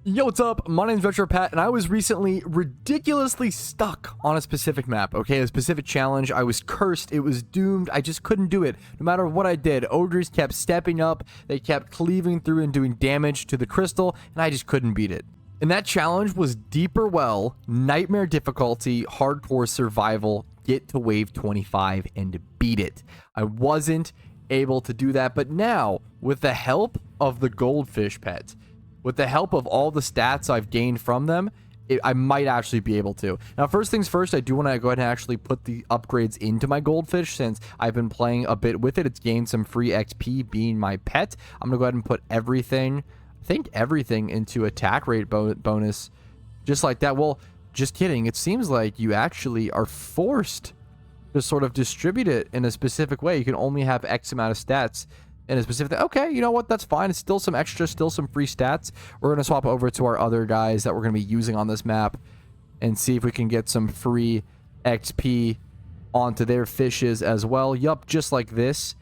Yo, what's up? My name's Retro Pat, and I was recently ridiculously stuck on a specific map, okay? A specific challenge. I was cursed. It was doomed. I just couldn't do it. No matter what I did, ogres kept stepping up. They kept cleaving through and doing damage to the crystal, and I just couldn't beat it. And that challenge was Deeper Well, Nightmare Difficulty, Hardcore Survival, get to Wave 25 and beat it. I wasn't able to do that, but now, with the help of the goldfish pets, with the help of all the stats I've gained from them, I might actually be able to. Now, first things first, I do want to go ahead and actually put the upgrades into my goldfish since I've been playing a bit with it. It's gained some free XP being my pet. I'm going to go ahead and put everything, I think everything into attack rate bonus just like that. Well, just kidding. It seems like you actually are forced to sort of distribute it in a specific way. You can only have X amount of stats in a specific thing. Okay, you know what? That's fine. It's still some extra, still some free stats. We're going to swap over to our other guys that we're going to be using on this map and see if we can get some free XP onto their fishes as well. Yup, just like this.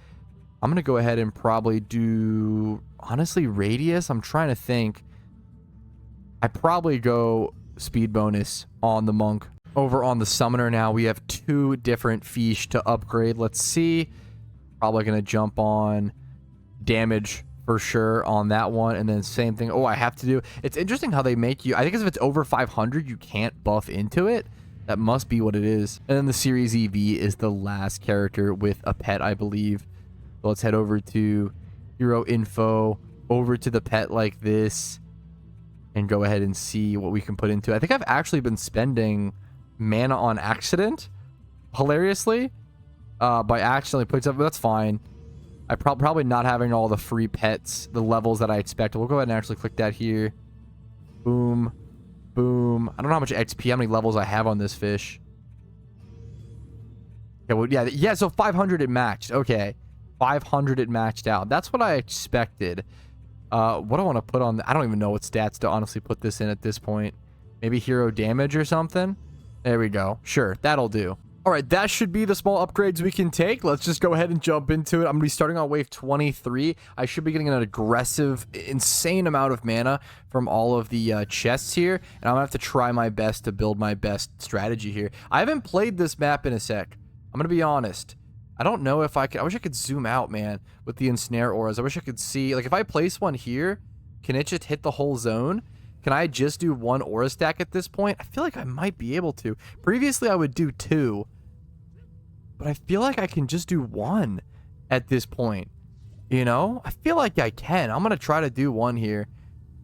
I'm going to go ahead and probably do, honestly, radius. I'm trying to think. I probably go speed bonus on the monk. Over on the summoner now, we have two different fish to upgrade. Let's see. Probably going to jump on damage for sure on that one, and then same thing. Oh, I have to do, it's interesting how they make you, I think if it's over 500 you can't buff into it. That must be what it is. And then the series EV is the last character with a pet, I believe. So let's head over to hero info, over to the pet like this, and go ahead and see what we can put into it. I think I've actually been spending mana on accident, hilariously, by accidentally putting stuff, but that's fine. I probably not having all the free pets, the levels that I expect. We'll go ahead and actually click that here. Boom. Boom. I don't know how much XP, how many levels I have on this fish. Okay, well, yeah, so 500 it matched. Okay. 500 it matched out. That's what I expected. What do I want to put on? I don't even know what stats to honestly put this in at this point. Maybe hero damage or something? There we go. Sure, that'll do. All right, that should be the small upgrades we can take. Let's just go ahead and jump into it. I'm going to be starting on wave 23. I should be getting an aggressive, insane amount of mana from all of the chests here. And I'm going to have to try my best to build my best strategy here. I haven't played this map in a sec. I'm going to be honest. I don't know if I could. I wish I could zoom out, man, with the ensnare auras. I wish I could see. Like, if I place one here, can it just hit the whole zone? Can I just do one aura stack at this point? I feel like I might be able to. Previously, I would do two. But I feel like I can just do one at this point. You know? I feel like I can. I'm going to try to do one here.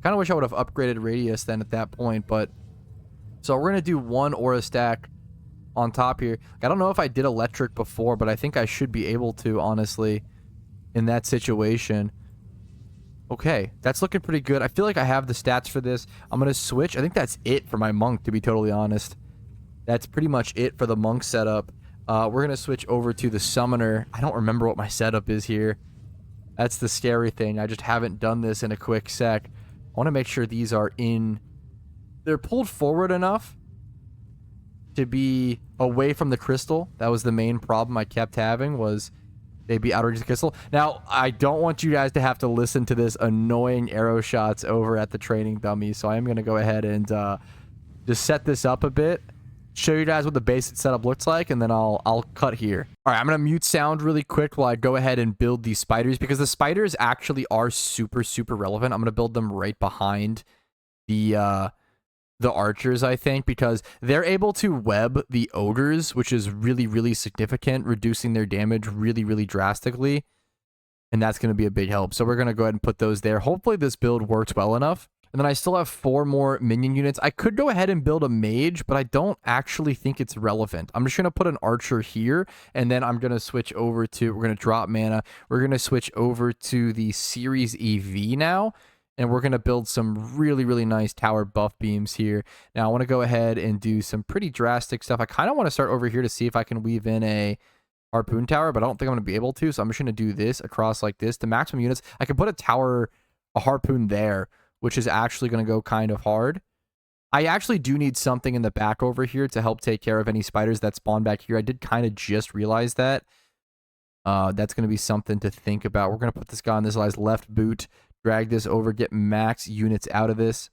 Kind of wish I would have upgraded radius then at that point. But so we're going to do one aura stack on top here. I don't know if I did electric before, but I think I should be able to, honestly, in that situation. Okay, that's looking pretty good. I feel like I have the stats for this. I'm going to switch. I think that's it for my monk, to be totally honest. That's pretty much it for the monk setup. We're going to switch over to the summoner. I don't remember what my setup is here. That's the scary thing. I just haven't done this in a quick sec. I want to make sure these are in... They're pulled forward enough to be away from the crystal. That was the main problem I kept having, was they'd be out of the crystal. Now, I don't want you guys to have to listen to this annoying arrow shots over at the training dummy, so I am going to go ahead and just set this up a bit, show you guys what the basic setup looks like, and then I'll cut here. All right, I'm going to mute sound really quick while I go ahead and build these spiders, because the spiders actually are super, super relevant. I'm going to build them right behind the archers, I think, because they're able to web the ogres, which is really, really significant, reducing their damage really, really drastically. And that's going to be a big help. So we're going to go ahead and put those there. Hopefully this build works well enough. And then I still have 4 more minion units. I could go ahead and build a mage, but I don't actually think it's relevant. I'm just going to put an archer here, and then I'm going to switch over to, we're going to drop mana. We're going to switch over to the series EV now. And we're going to build some really, really nice tower buff beams here. Now, I want to go ahead and do some pretty drastic stuff. I kind of want to start over here to see if I can weave in a harpoon tower, but I don't think I'm going to be able to. So I'm just going to do this across like this to maximum units. I can put a harpoon there, which is actually going to go kind of hard. I actually do need something in the back over here to help take care of any spiders that spawn back here. I did kind of just realize that. That's going to be something to think about. We're going to put this guy on this guy's left boot. Drag this over, get max units out of this.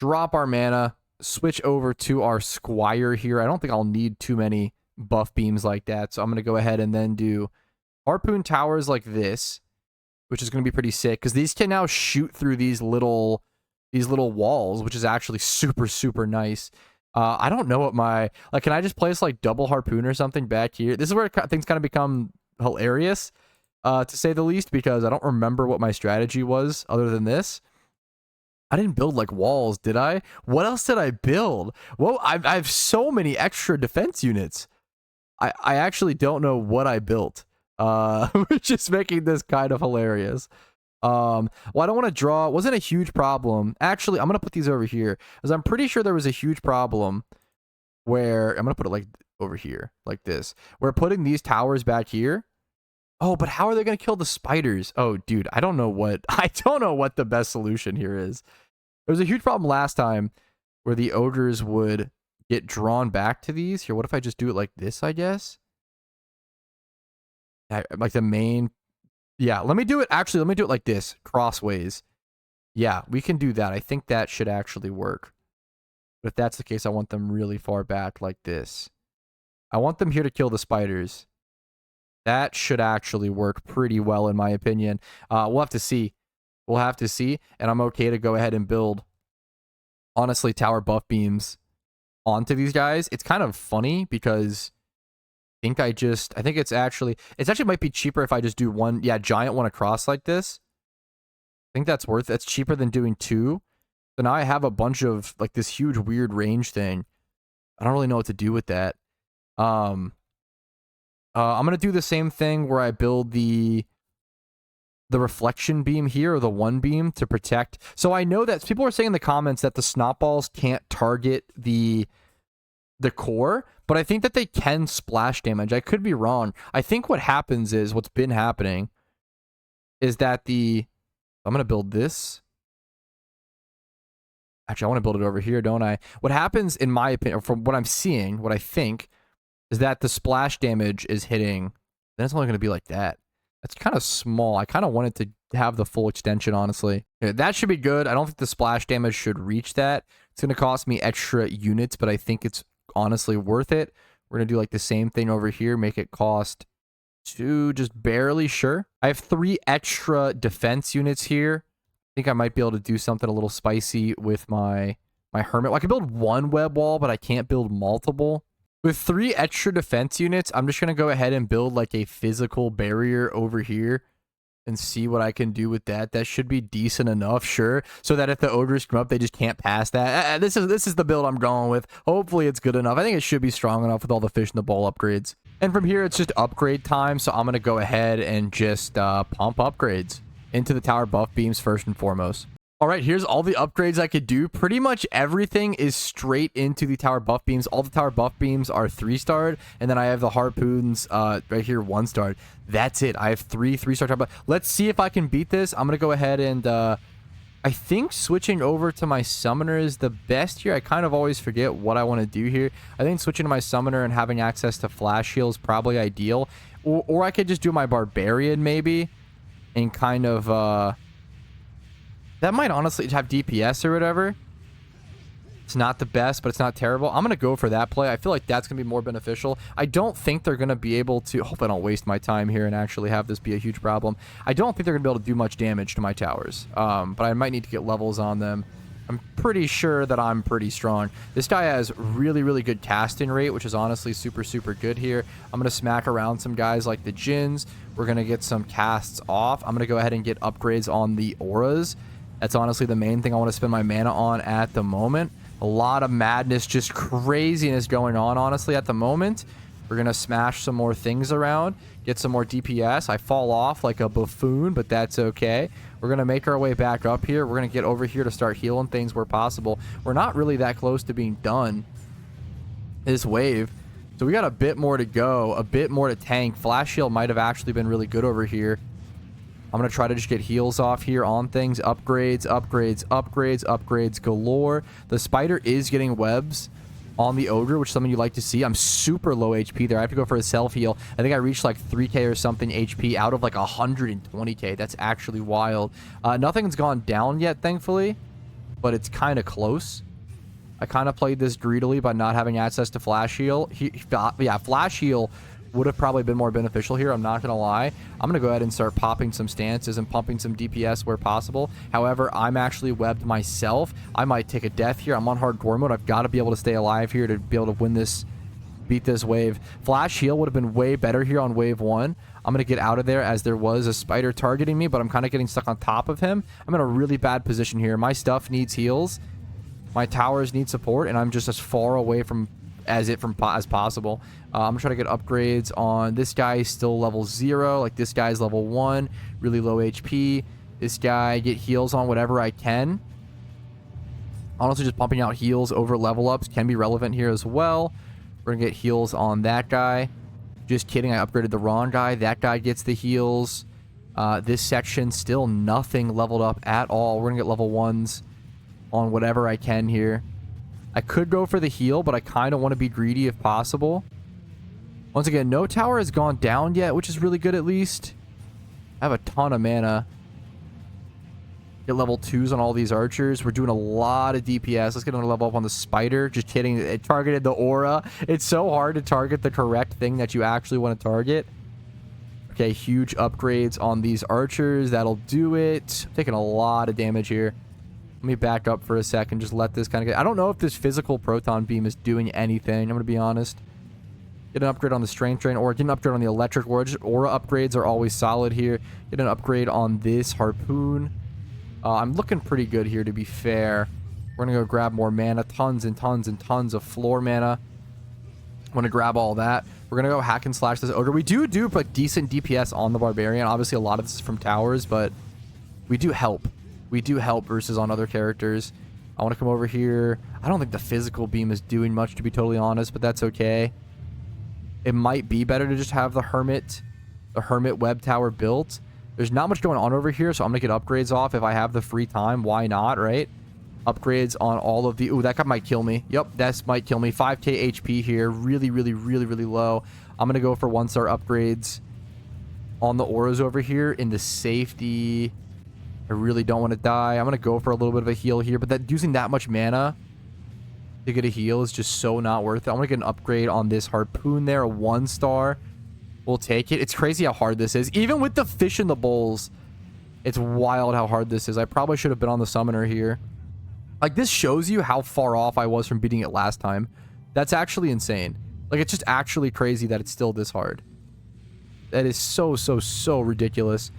drop our mana, switch over to our Squire here. I don't think I'll need too many buff beams like that, so I'm going to go ahead and then do Harpoon Towers like this, which is going to be pretty sick, because these can now shoot through these little walls, which is actually super, super nice. I don't know what my... Like, can I just place, like, double Harpoon or something back here? This is where things kind of become hilarious, to say the least, because I don't remember what my strategy was other than this. I didn't build, like, walls, did I? What else did I build? Well, I have so many extra defense units. I actually don't know what I built, which is making this kind of hilarious. Well, I don't want to draw. It wasn't a huge problem. Actually, I'm going to put these over here, because I'm pretty sure there was a huge problem where... I'm going to put it, like, over here, like this. We're putting these towers back here. Oh, but how are they going to kill the spiders? Oh, dude, I don't know what the best solution here is. There was a huge problem last time where the ogres would get drawn back to these. Here, what if I just do it like this, I guess? Like the main... Yeah, let me do it like this, crossways. Yeah, we can do that. I think that should actually work. But if that's the case, I want them really far back like this. I want them here to kill the spiders. That should actually work pretty well, in my opinion. We'll have to see. We'll have to see. And I'm okay to go ahead and build, honestly, tower buff beams onto these guys. It's kind of funny because I think it's actually might be cheaper if I just do one, giant one across like this. I think that's cheaper than doing two. So now I have a bunch of, like, this huge weird range thing. I don't really know what to do with that. I'm going to do the same thing where I build the reflection beam here, or the one beam, to protect. So I know that people are saying in the comments that the snot balls can't target the core, but I think that they can splash damage. I could be wrong. I think what happens is, what's been happening is that I'm going to build this. Actually, I want to build it over here, don't I? What happens, in my opinion, from what I'm seeing, what I think, is that the splash damage is hitting, then it's only going to be like that. That's kind of small. I kind of wanted to have the full extension, honestly. Yeah, that should be good. I don't think the splash damage should reach that. It's going to cost me extra units, but I think it's honestly worth it. We're going to do, like, the same thing over here, make it cost 2, just barely, sure. I have 3 extra defense units here. I think I might be able to do something a little spicy with my hermit. Well, I can build 1 web wall, but I can't build multiple. With 3 extra defense units, I'm just going to go ahead and build, like, a physical barrier over here and see what I can do with that. That should be decent enough, sure, so that if the ogres come up, they just can't pass that. This is the build I'm going with. Hopefully it's good enough. I think it should be strong enough with all the fish in the bowl upgrades. And from here, it's just upgrade time, so I'm going to go ahead and just pump upgrades into the tower buff beams first and foremost. All right, here's all the upgrades I could do. Pretty much everything is straight into the tower buff beams. All the tower buff beams are 3-starred, and then I have the harpoons right here 1-starred. That's it. I have 3 3-star tower buff. Let's see if I can beat this. I'm going to go ahead and I think switching over to my summoner is the best here. I kind of always forget what I want to do here. I think switching to my summoner and having access to flash heal is probably ideal. Or I could just do my barbarian maybe and kind of... that might honestly have DPS or whatever. It's not the best, but it's not terrible. I'm going to go for that play. I feel like that's going to be more beneficial. I don't think they're going to be able to... Hope I don't waste my time here and actually have this be a huge problem. I don't think they're going to be able to do much damage to my towers. But I might need to get levels on them. I'm pretty sure that I'm pretty strong. This guy has really, really good casting rate, which is honestly super, super good here. I'm going to smack around some guys like the Djinns. We're going to get some casts off. I'm going to go ahead and get upgrades on the auras. That's honestly the main thing I want to spend my mana on at the moment. A lot of madness, just craziness going on, honestly, at the moment. We're going to smash some more things around, get some more DPS. I fall off like a buffoon, but that's okay. We're going to make our way back up here. We're going to get over here to start healing things where possible. We're not really that close to being done this wave. So we got a bit more to go, a bit more to tank. Flash heal might have actually been really good over here. I'm going to try to just get heals off here on things. Upgrades, upgrades, upgrades, upgrades galore. The spider is getting webs on the ogre, which some of you like to see. I'm super low HP there. I have to go for a self-heal. I think I reached like 3k or something HP out of like 120k. That's actually wild. Nothing's gone down yet, thankfully. but it's kind of close. I kind of played this greedily by not having access to flash heal. Yeah, flash heal would have probably been more beneficial here. I'm not going to lie. I'm going to go ahead and start popping some stances and pumping some DPS where possible. However, I'm actually webbed myself. I might take a death here. I'm on hardcore mode. I've got to be able to stay alive here to be able to win this, beat this wave. Flash heal would have been way better here on wave 1. I'm going to get out of there as there was a spider targeting me, but I'm kind of getting stuck on top of him. I'm in a really bad position here. My stuff needs heals. My towers need support, and I'm just as far away from as possible. I'm gonna try to get upgrades on this guy. Still level 0. Like this guy's level 1, really low HP. This guy, get heals on whatever I can. Honestly, just pumping out heals over level ups can be relevant here as well. We're gonna get heals on that guy. Just kidding, I upgraded the wrong guy. That guy gets the heals. This section still nothing leveled up at all. We're gonna get level 1s on whatever I can here. I could go for the heal, but I kind of want to be greedy if possible. Once again, no tower has gone down yet, which is really good at least. I have a ton of mana. Get level 2s on all these archers. We're doing a lot of DPS. Let's get another level up on the spider. Just kidding. It targeted the aura. It's so hard to target the correct thing that you actually want to target. Okay, huge upgrades on these archers. That'll do it. I'm taking a lot of damage here. Let me back up for a second. Just let this kind of get... I don't know if this physical proton beam is doing anything. I'm going to be honest. Get an upgrade on the strength drain, or get an upgrade on the electric aura. Just aura upgrades are always solid here. Get an upgrade on this harpoon. I'm looking pretty good here, to be fair. We're going to go grab more mana. Tons and tons and tons of floor mana. I'm going to grab all that. We're going to go hack and slash this ogre. We do like decent DPS on the barbarian. Obviously, a lot of this is from towers, but we do help. We do help versus on other characters. I want to come over here. I don't think the physical beam is doing much, to be totally honest, but that's okay. It might be better to just have the hermit web tower built. There's not much going on over here, so I'm going to get upgrades off if I have the free time. Why not, right? Upgrades on all of the... Ooh, that guy might kill me. Yep, that might kill me. 5k HP here. Really, really, really, really low. I'm going to go for 1-star upgrades on the auras over here in the safety... I really don't want to die. I'm going to go for a little bit of a heal here, but that using that much mana to get a heal is just so not worth it. I'm going to get an upgrade on this harpoon there, a 1-star. We'll take it. It's crazy how hard this is. Even with the fish in the bowls, it's wild how hard this is. I probably should have been on the summoner here. Like, this shows you how far off I was from beating it last time. That's actually insane. Like, it's just actually crazy that it's still this hard. That is so, so, so ridiculous.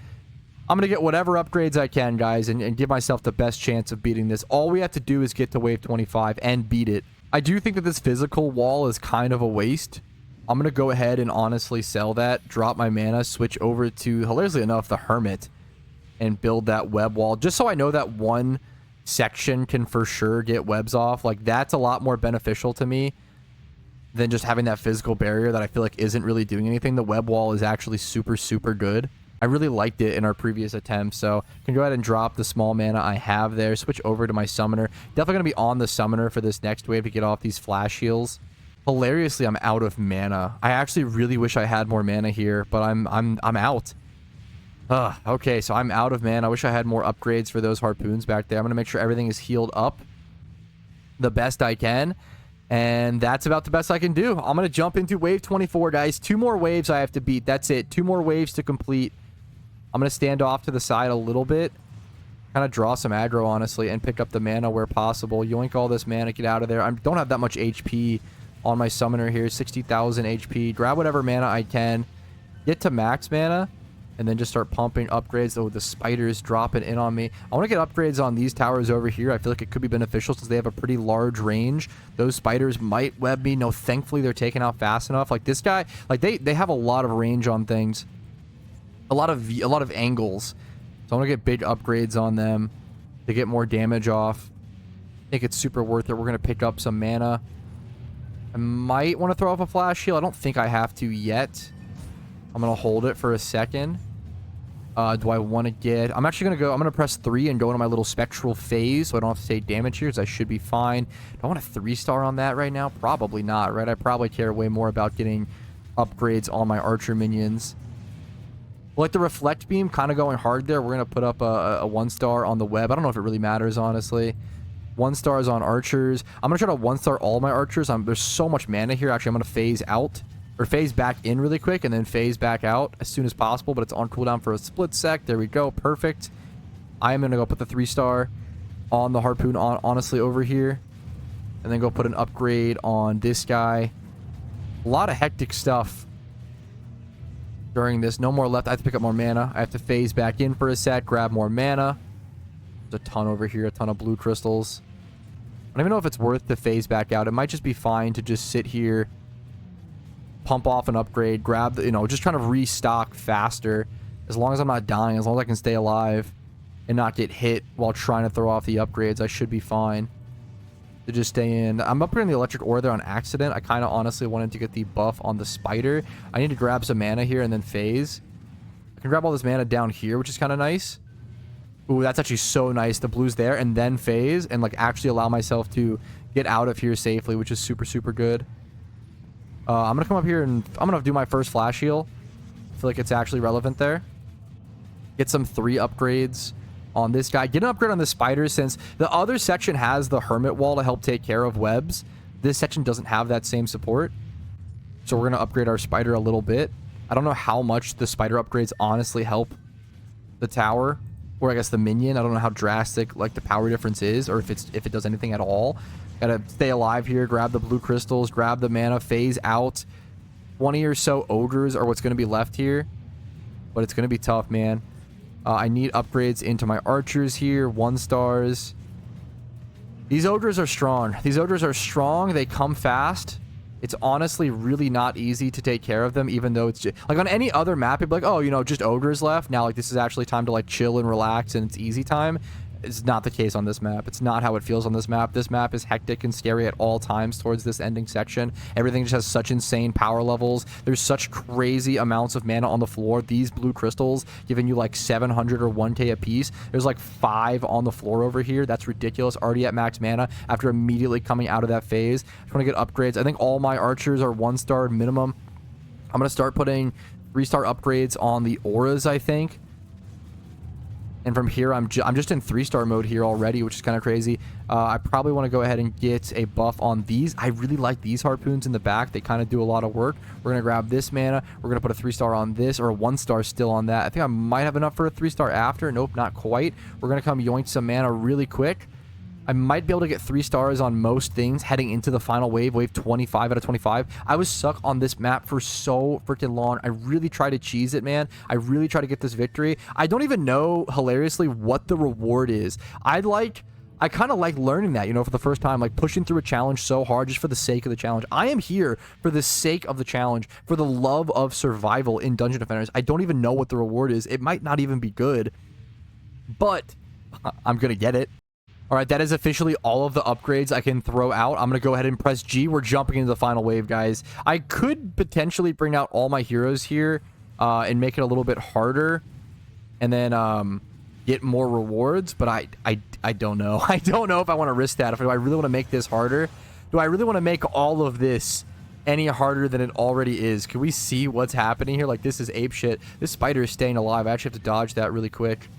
I'm going to get whatever upgrades I can, guys, and give myself the best chance of beating this. All we have to do is get to wave 25 and beat it. I do think that this physical wall is kind of a waste. I'm going to go ahead and honestly sell that, drop my mana, switch over to, hilariously enough, the Hermit, and build that web wall, just so I know that one section can for sure get webs off. Like, that's a lot more beneficial to me than just having that physical barrier that I feel like isn't really doing anything. The web wall is actually super, super good. I really liked it in our previous attempt, so I can go ahead and drop the small mana I have there, switch over to my summoner. Definitely going to be on the summoner for this next wave to get off these flash heals. Hilariously, I'm out of mana. I actually really wish I had more mana here, but I'm out. Okay, so I'm out of mana. I wish I had more upgrades for those harpoons back there. I'm going to make sure everything is healed up the best I can. And that's about the best I can do. I'm going to jump into wave 24, guys. 2 more waves I have to beat. That's it. 2 more waves to complete. I'm going to stand off to the side a little bit. Kind of draw some aggro, honestly, and pick up the mana where possible. Yoink all this mana, get out of there. I don't have that much HP on my summoner here. 60,000 HP. Grab whatever mana I can. Get to max mana. And then just start pumping upgrades. Oh, the spider's dropping in on me. I want to get upgrades on these towers over here. I feel like it could be beneficial since they have a pretty large range. Those spiders might web me. No, thankfully they're taken out fast enough. Like this guy, like they have a lot of range on things. A lot of angles. So I want to get big upgrades on them to get more damage off. I think it's super worth it. We're going to pick up some mana. I might want to throw off a flash heal. I don't think I have to yet. I'm going to hold it for a second. Do I want to get... I'm actually going to go... I'm going to press 3 and go into my little spectral phase so I don't have to take damage here, because I should be fine. Do I want a 3-star on that right now? Probably not, right? I probably care way more about getting upgrades on my archer minions. Like the reflect beam, kind of going hard there. We're going to put up a 1-star on the web. I don't know if it really matters, honestly. 1 stars on archers. I'm gonna try to 1-star all my archers. There's so much mana here. Actually, I'm gonna phase out or phase back in really quick and then phase back out as soon as possible, but it's on cooldown for a split sec. There we go. Perfect. I am gonna go put the 3-star on the harpoon honestly over here, and then go put an upgrade on this guy. A lot of hectic stuff during this. No more left. I have to pick up more mana. I have to phase back in for a sec, grab more mana. There's a ton over here, a ton of blue crystals. I don't even know if it's worth to phase back out. It might just be fine to just sit here, pump off an upgrade, grab the, just trying to restock faster. As long as I'm not dying, as long as I can stay alive and not get hit while trying to throw off the upgrades, I should be fine to just stay in. I'm upgrading the electric ore there on accident. I kind of honestly wanted to get the buff on the spider. I need to grab some mana here and then phase. I can grab all this mana down here, which is kind of nice. Ooh, that's actually so nice. The blue's there and then phase and like actually allow myself to get out of here safely, which is super, super good. I'm going to come up here and I'm going to do my first flash heal. I feel like it's actually relevant there. Get some 3 upgrades on this guy. Get an upgrade on the spider since the other section has the hermit wall to help take care of webs. This section doesn't have that same support. So we're going to upgrade our spider a little bit. I don't know how much the spider upgrades honestly help the tower. Or I guess the minion. I don't know how drastic like the power difference is, or if it does anything at all. Gotta stay alive here, grab the blue crystals, grab the mana, phase out. 20 or so ogres are what's going to be left here, but it's going to be tough, man. I need upgrades into my archers here, 1 stars. These ogres are strong. These ogres are strong. They come fast. It's honestly really not easy to take care of them, even though it's just, like on any other map, it'd be like, oh, just ogres left. Now, like, this is actually time to, like, chill and relax, and it's easy time. It's not the case on this map. It's not how it feels on this map. This map is hectic and scary at all times towards this ending section. Everything just has such insane power levels. There's such crazy amounts of mana on the floor. These blue crystals giving you like 700 or 1k a piece. There's like 5 on the floor over here. That's ridiculous. Already at max mana after immediately coming out of that phase. Just want to get upgrades. I think all my archers are 1-star minimum. I'm going to start putting 3-star upgrades on the auras, I think. And from here, I'm just in 3-star mode here already, which is kind of crazy. I probably want to go ahead and get a buff on these. I really like these harpoons in the back. They kind of do a lot of work. We're going to grab this mana. We're going to put a 3-star on this, or a 1-star still on that. I think I might have enough for a 3-star after. Nope, not quite. We're going to come yoink some mana really quick. I might be able to get 3 stars on most things heading into the final wave, wave 25 out of 25. I was stuck on this map for so freaking long. I really try to cheese it, man. I really try to get this victory. I don't even know, hilariously, what the reward is. I kind of like learning that, for the first time, like pushing through a challenge so hard just for the sake of the challenge. I am here for the sake of the challenge, for the love of survival in Dungeon Defenders. I don't even know what the reward is. It might not even be good, but I'm going to get it. All right, that is officially all of the upgrades I can throw out. I'm going to go ahead and press G. We're jumping into the final wave, guys. I could potentially bring out all my heroes here and make it a little bit harder and then get more rewards, but I don't know. I don't know if I want to risk that. If I really want to make this harder, do I really want to make all of this any harder than it already is? Can we see what's happening here? Like, this is ape shit. This spider is staying alive. I actually have to dodge that really quick.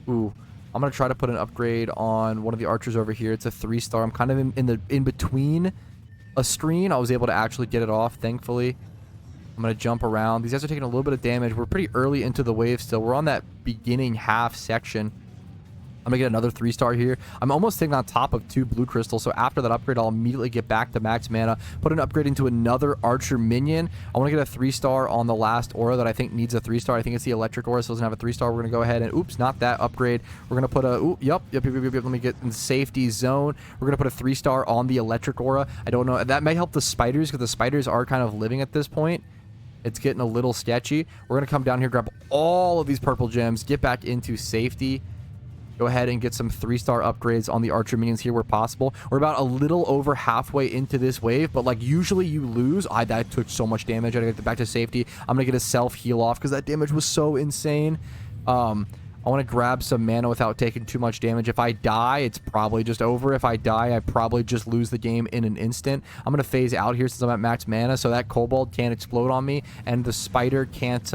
Ooh. I'm going to try to put an upgrade on one of the archers over here. It's a 3-star. I'm kind of in between a screen. I was able to actually get it off, thankfully. I'm going to jump around. These guys are taking a little bit of damage. We're pretty early into the wave still. We're on that beginning half section. I'm going to get another 3-star here. I'm almost sitting on top of 2 blue crystals, so after that upgrade, I'll immediately get back to max mana, put an upgrade into another archer minion. I want to get a 3-star on the last aura that I think needs a 3-star. I think it's the electric aura, so it doesn't have a 3-star. We're going to go ahead and, oops, not that upgrade. We're going to put a, yep. Let me get in the safety zone. We're going to put a 3-star on the electric aura. I don't know. That may help the spiders, because the spiders are kind of living at this point. It's getting a little sketchy. We're going to come down here, grab all of these purple gems, get back into safety. Go ahead and get some 3-star upgrades on the archer minions here where possible. We're about a little over halfway into this wave, but like usually you lose. That took so much damage. I gotta get back to safety. I'm gonna get a self heal off because that damage was so insane. I want to grab some mana without taking too much damage. If I die, it's probably just over. If I die, I probably just lose the game in an instant. I'm going to phase out here since I'm at max mana, so that kobold can't explode on me, and the spider can't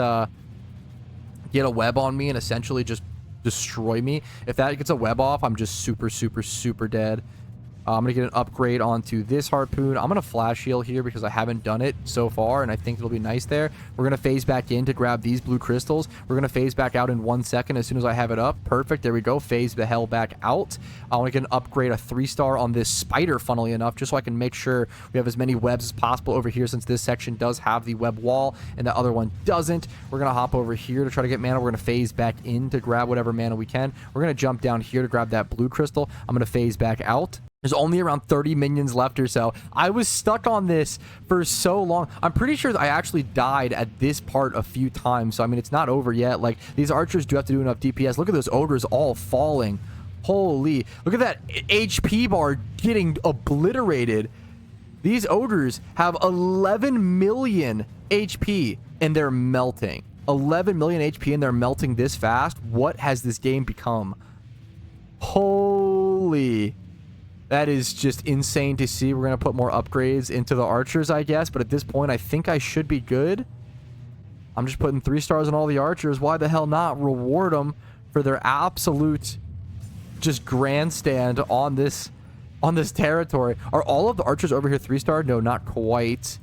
get a web on me and essentially just destroy me. If that gets a web off, I'm just super dead. I'm going to get an upgrade onto this harpoon. I'm going to flash heal here because I haven't done it so far, and I think it'll be nice there. We're going to phase back in to grab these blue crystals. We're going to phase back out in 1 second as soon as I have it up. Perfect. There we go. Phase the hell back out. I want to get an upgrade, a 3-star on this spider, funnily enough, just so I can make sure we have as many webs as possible over here, since this section does have the web wall and the other one doesn't. We're going to hop over here to try to get mana. We're going to phase back in to grab whatever mana we can. We're going to jump down here to grab that blue crystal. I'm going to phase back out. There's only around 30 minions left or so. I was stuck on this for so long. I'm pretty sure I actually died at this part a few times. So, I mean, it's not over yet. Like, these archers do have to do enough DPS. Look at those ogres all falling. Holy. Look at that HP bar getting obliterated. These ogres have 11 million HP and they're melting. 11 million HP and they're melting this fast. What has this game become? Holy. That is just insane to see. We're going to put more upgrades into the archers, I guess. But at this point, I think I should be good. I'm just putting 3 stars on all the archers. Why the hell not reward them for their absolute just grandstand on this territory? Are all of the archers over here 3-star? No, not quite.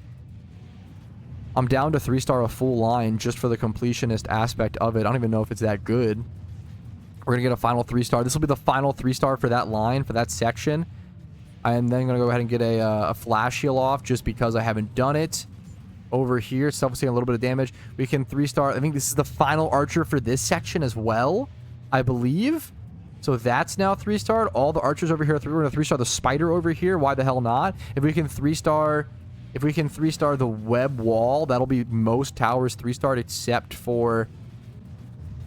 I'm down to 3-star a full line just for the completionist aspect of it. I don't even know if it's that good. We're going to get a final 3-star. This will be the final 3-star for that line, for that section. I am then going to go ahead and get a flash heal off just because I haven't done it. Over here, self-seeing a little bit of damage. We can 3-star. I think this is the final archer for this section as well, I believe. So that's now 3-starred. All the archers over here are 3. We're going to 3-star the spider over here. Why the hell not? If we can 3-star... If we can 3-star the web wall, that'll be most towers 3-starred except for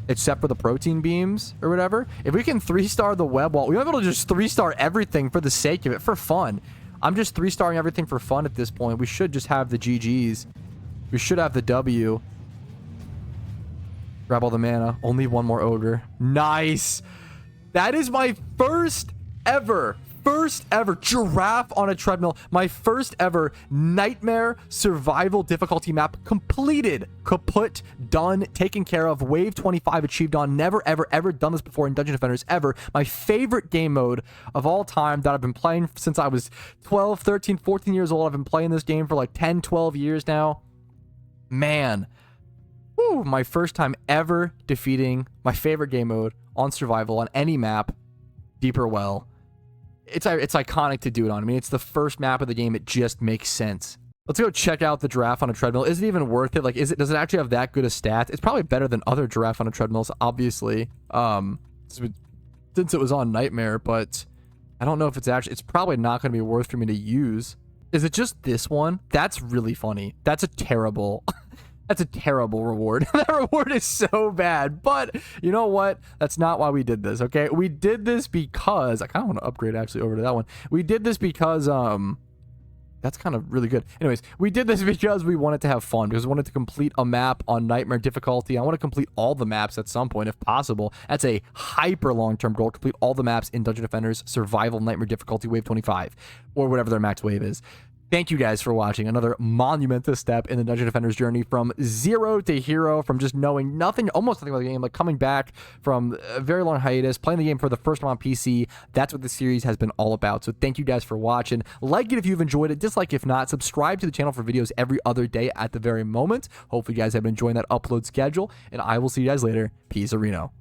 the protein beams or whatever. If we can 3-star the web wall, we might be able to just 3-star everything for the sake of it, for fun. I'm just 3-starring everything for fun at this point. We should just have the GGs. We should have the W. Grab all the mana. Only one more ogre. Nice. That is my first ever giraffe on a treadmill. My first ever nightmare survival difficulty map completed, kaput, done, taken care of, wave 25 achieved on. Never ever done this before in Dungeon Defenders ever. My favorite game mode of all time that I've been playing since I was 12, 13, 14 years old. I've been playing this game for like 10, 12 years now. Man. Woo, my first time ever defeating my favorite game mode on survival on any map. Deeper Well. It's iconic to do it on. I mean, it's the first map of the game. It just makes sense. Let's go check out the giraffe on a treadmill. Is it even worth it? Like, does it actually have that good a stats? It's probably better than other giraffe on a treadmills, obviously. Since it was on Nightmare, but I don't know if it's probably not going to be worth for me to use. Is it just this one? That's really funny. That's a terrible... That's a terrible reward. That reward is so bad. But you know what? That's not why we did this, okay? We did this because... I kind of want to upgrade actually over to that one. We did this because... That's kind of really good. Anyways, we did this because we wanted to have fun. Because we wanted to complete a map on Nightmare difficulty. I want to complete all the maps at some point if possible. That's a hyper long-term goal. Complete all the maps in Dungeon Defenders Survival Nightmare difficulty wave 25. Or whatever their max wave is. Thank you guys for watching. Another monumentous step in the Dungeon Defenders journey from 0 to hero, from just knowing nothing, almost nothing about the game, like coming back from a very long hiatus, playing the game for the first time on PC. That's what the series has been all about. So thank you guys for watching. Like it if you've enjoyed it. Dislike if not. Subscribe to the channel for videos every other day at the very moment. Hopefully you guys have been enjoying that upload schedule, and I will see you guys later. Peace, Reno.